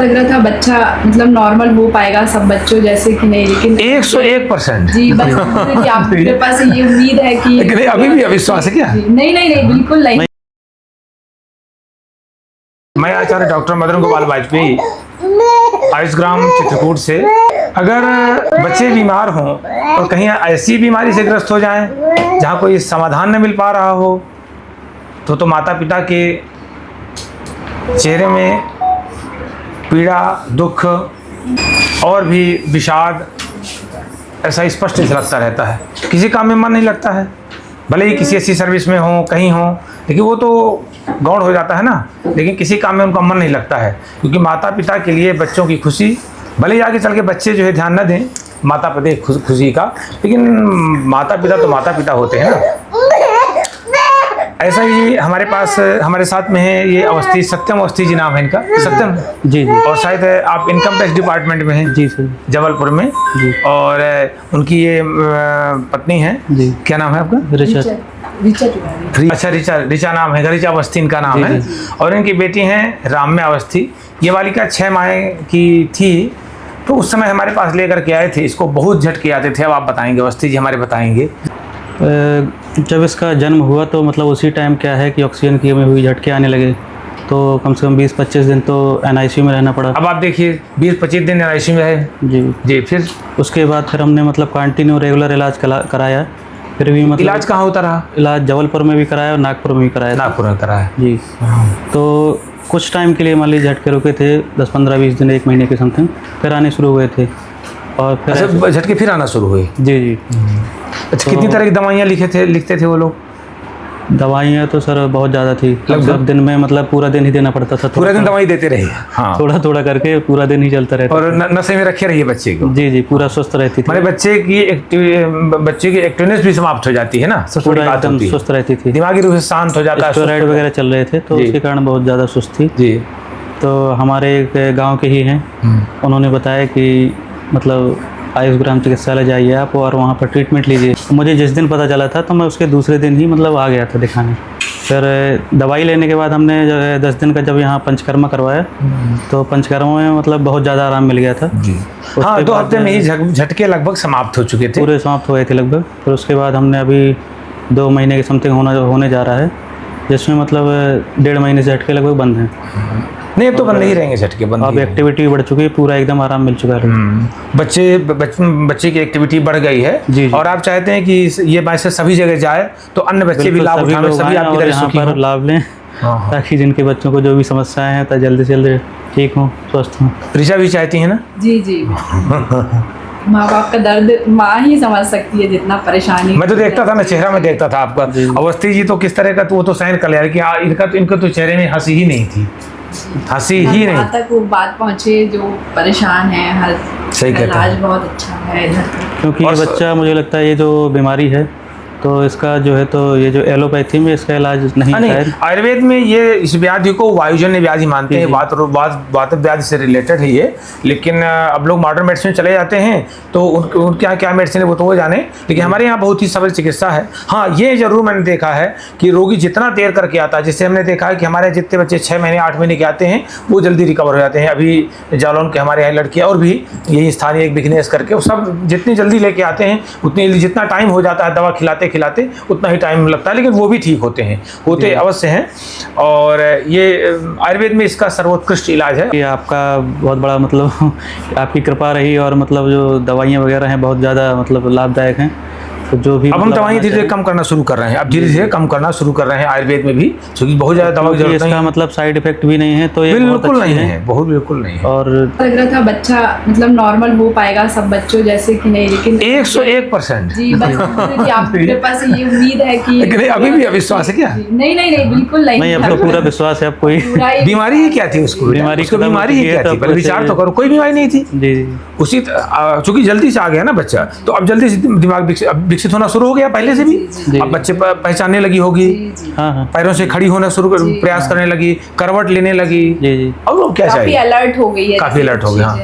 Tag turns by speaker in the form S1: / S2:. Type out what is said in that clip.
S1: लग रहा था बच्चा मतलब नॉर्मल हो पाएगा सब बच्चों जैसे कि नहीं, लेकिन
S2: 101%।
S1: जी बस कि आपके पास ये उम्मीद है कि
S2: लेकिन अभी भी अविश्वास है क्या?
S1: नहीं नहीं नहीं बिल्कुल नहीं।
S2: मैं आचार्य डॉक्टर मदन गोपाल वाजपेयी आयुष ग्राम चित्रकूट से। अगर बच्चे बीमार हों और कहीं ऐसी बीमारी से ग्रस्त हो जाएं जहां कोई समाधान न मिल पा रहा हो तो माता पिता के चेहरे में पीड़ा, दुख और भी विषाद ऐसा स्पष्ट झलकता रहता है। किसी काम में मन नहीं लगता है, भले ही किसी ऐसी सर्विस में हो, कहीं हो, लेकिन वो तो गौण हो जाता है ना, लेकिन किसी काम में उनका मन नहीं लगता है। क्योंकि माता पिता के लिए बच्चों की खुशी, भले ही आगे चल के बच्चे जो है ध्यान न दें माता पिता की खुशी का, लेकिन माता पिता तो माता पिता होते हैं ना। ऐसा ही हमारे पास हमारे साथ में है ये अवस्थी, सत्यम अवस्थी जी नाम है इनका। सत्यम
S3: जी जी।
S2: और शायद आप इनकम टैक्स डिपार्टमेंट में हैं।
S3: जी सर।
S2: जबलपुर में
S3: जी।
S2: और उनकी ये पत्नी है
S3: जी।
S2: क्या नाम है आपका?
S1: रिचा
S2: अच्छा, रिचा नाम है, रिचा अवस्थी इनका नाम है। और इनकी बेटी हैं राम्या अवस्थी। ये बालिका 6 माह की थी तो उस समय हमारे पास लेकर के आए थे। इसको बहुत झटके आते थे। अब आप बताएंगे, अवस्थी जी हमारे बताएंगे।
S3: जब इसका जन्म हुआ तो मतलब उसी टाइम क्या है कि ऑक्सीजन की कमी हुई, झटके आने लगे, तो कम से कम 20-25 दिन तो NICU में रहना पड़ा।
S2: अब आप देखिए 20-25 दिन NICU में है
S3: जी
S2: जी। फिर
S3: उसके बाद फिर हमने मतलब कंटिन्यू रेगुलर इलाज कराया। फिर भी मतलब
S2: इलाज कहाँ होता रहा?
S3: इलाज जबलपुर में भी कराया और नागपुर में भी कराया।
S2: नागपुर में कराया
S3: जी। तो कुछ टाइम के लिए मान लीजिए झटके रुके थे, 10-15-20 दिन, 1 महीने के समथिंग, फिर आने शुरू हुए थे। और फिर
S2: अच्छा, झटके फिर आना शुरू हुए?
S3: जी जी।
S2: अच्छा, कितनी तरह की दवाइयाँ लिखते थे वो लोग?
S3: दवाइयाँ तो सर बहुत ज़्यादा थी, लगभग दिन में मतलब पूरा दिन ही देना पड़ता था।
S2: पूरा दिन दवाई देते रहे? हाँ।
S3: थोड़ा थोड़ा करके पूरा दिन ही चलता रहता।
S2: और नशे में रखे रहिए बच्चे को?
S3: जी जी, पूरा स्वस्थ रहती थी।
S2: हमारे बच्चे की एक्टिवनेस भी समाप्त हो जाती है ना,
S3: पूरा एकदम स्वस्थ रहती थी,
S2: दिमागी रूप से शांत हो जाता है।
S3: स्टेरॉइड वगैरह चल रहे थे तो उसके कारण बहुत ज़्यादा सुस्त थी
S2: जी।
S3: तो हमारे एक गाँव के ही हैं, उन्होंने बताया कि मतलब आयुष ग्राम चिकित्सालय जाइए आप और वहाँ पर ट्रीटमेंट लीजिए। मुझे जिस दिन पता चला था तो मैं उसके दूसरे दिन ही मतलब आ गया था दिखाने। फिर दवाई लेने के बाद हमने 10 दिन का जब यहाँ पंचकर्मा करवाया तो पंचकर्मा में मतलब बहुत ज़्यादा आराम मिल गया था जी।
S2: हाँ, 2 हफ्ते में ही झटके लगभग समाप्त हो चुके थे,
S3: पूरे समाप्त हो गए थे लगभग। फिर उसके बाद हमने अभी 2 महीने के समथिंग होने जा रहा है, जिसमें मतलब 1.5 महीने से झटके लगभग बंद हैं।
S2: नहीं, अब तो बंद नहीं रहेंगे झटके, बंद।
S3: अब एक्टिविटी बढ़ चुकी है, पूरा एकदम आराम मिल चुका है।
S2: बच्चे की एक्टिविटी बढ़ गई है
S3: जी।
S2: और आप चाहते हैं कि ये मैसेज सभी जगह जाए तो अन्य बच्चे भी लाभ उठाएं, सभी आपकी तरह सुखी हों,
S3: लाभ लें, ताकि जिनके बच्चों को जो भी समस्याएं हैं तो जल्दी से जल्दी ठीक हों, स्वस्थ हों।
S2: रिचा भी चाहती है ना?
S1: जी जी। माँ बाप का दर्द माँ ही समझ सकती है, जितना परेशानी।
S2: मैं तो देखता था, मैं चेहरा में देखता था आपका। अवस्थी जी तो किस तरह का, तो वो तो सहन कर लिया कि इनका तो चेहरे में हंसी ही नहीं थी, हंसी ही नहीं
S1: तक वो बात पहुँचे जो परेशान है। हर
S2: सही कहता है,
S1: इलाज बहुत अच्छा है इधर,
S3: क्योंकि ये बच्चा मुझे लगता है ये जो बीमारी है तो इसका जो है तो ये जो एलोपैथी में इसका इलाज नहीं है।
S2: आयुर्वेद में ये इस व्याधि को वायुजन्य व्याधि मानते हैं, वात व्याधि से रिलेटेड है ये। लेकिन अब लोग मॉडर्न मेडिसिन चले जाते हैं तो उनके यहाँ क्या मेडिसिन है वो तो वो जाने, लेकिन हमारे यहाँ बहुत ही सरल चिकित्सा है। हाँ, ये जरूर मैंने देखा है कि रोगी जितना देर करके आता है, जिससे हमने देखा है कि हमारे जितने बच्चे 6 महीने 8 महीने के आते हैं वो जल्दी रिकवर हो जाते हैं। अभी जालौन के हमारे यहाँ लड़कियाँ और भी यही स्थानीय एक बिजनेस करके वो सब जितनी जल्दी लेके आते हैं उतनी जल्दी, जितना टाइम हो जाता है दवा खिलाते उतना ही टाइम लगता है, लेकिन वो भी ठीक होते अवश्य हैं। और ये आयुर्वेद में इसका सर्वोत्कृष्ट इलाज है।
S3: ये आपका बहुत बड़ा मतलब आपकी कृपा रही और मतलब जो दवाइयाँ वगैरह हैं बहुत ज़्यादा मतलब लाभदायक हैं। तो जो भी
S2: अब हम दवाइयाँ धीरे धीरे कम करना शुरू कर रहे हैं, अब धीरे धीरे कम करना शुरू कर रहे हैं आयुर्वेद में भी, क्योंकि बहुत ज़्यादा दवा की जरूरत नहीं है।
S3: मतलब साइड इफेक्ट भी नहीं है तो ये
S2: बिल्कुल नहीं है, बहुत बिल्कुल नहीं है।
S1: और लग रहा था बच्चा मतलब नॉर्मल हो पाएगा सब बच्चों जैसे कि नहीं, लेकिन
S2: 101%।
S1: जी बस कि आपके पास ये उम्मीद है कि
S2: लेकिन अभी भी अविश्वास है क्या?
S1: नहीं नहीं नहीं बिल्कुल नहीं।
S3: अब तो पूरा विश्वास है। अब कोई
S2: बीमारी ही क्या थी उसको? बीमारी ही क्या थी? पहले विचार तो करो, कोई बीमारी नहीं थी
S3: जी।
S2: उसी चूंकि जल्दी से आ गया ना बच्चा तो अब जल्दी से दिमाग विकसित होना शुरू हो गया पहले से भी। अब बच्चे पहचानने लगी होगी, पैरों से खड़ी होना शुरू प्रयास करने लगी, करवट लेने लगी।
S3: जी जी।
S2: अब क्या चाहिए?
S1: काफी अलर्ट हो गई है,
S2: काफी अलर्ट हो गया।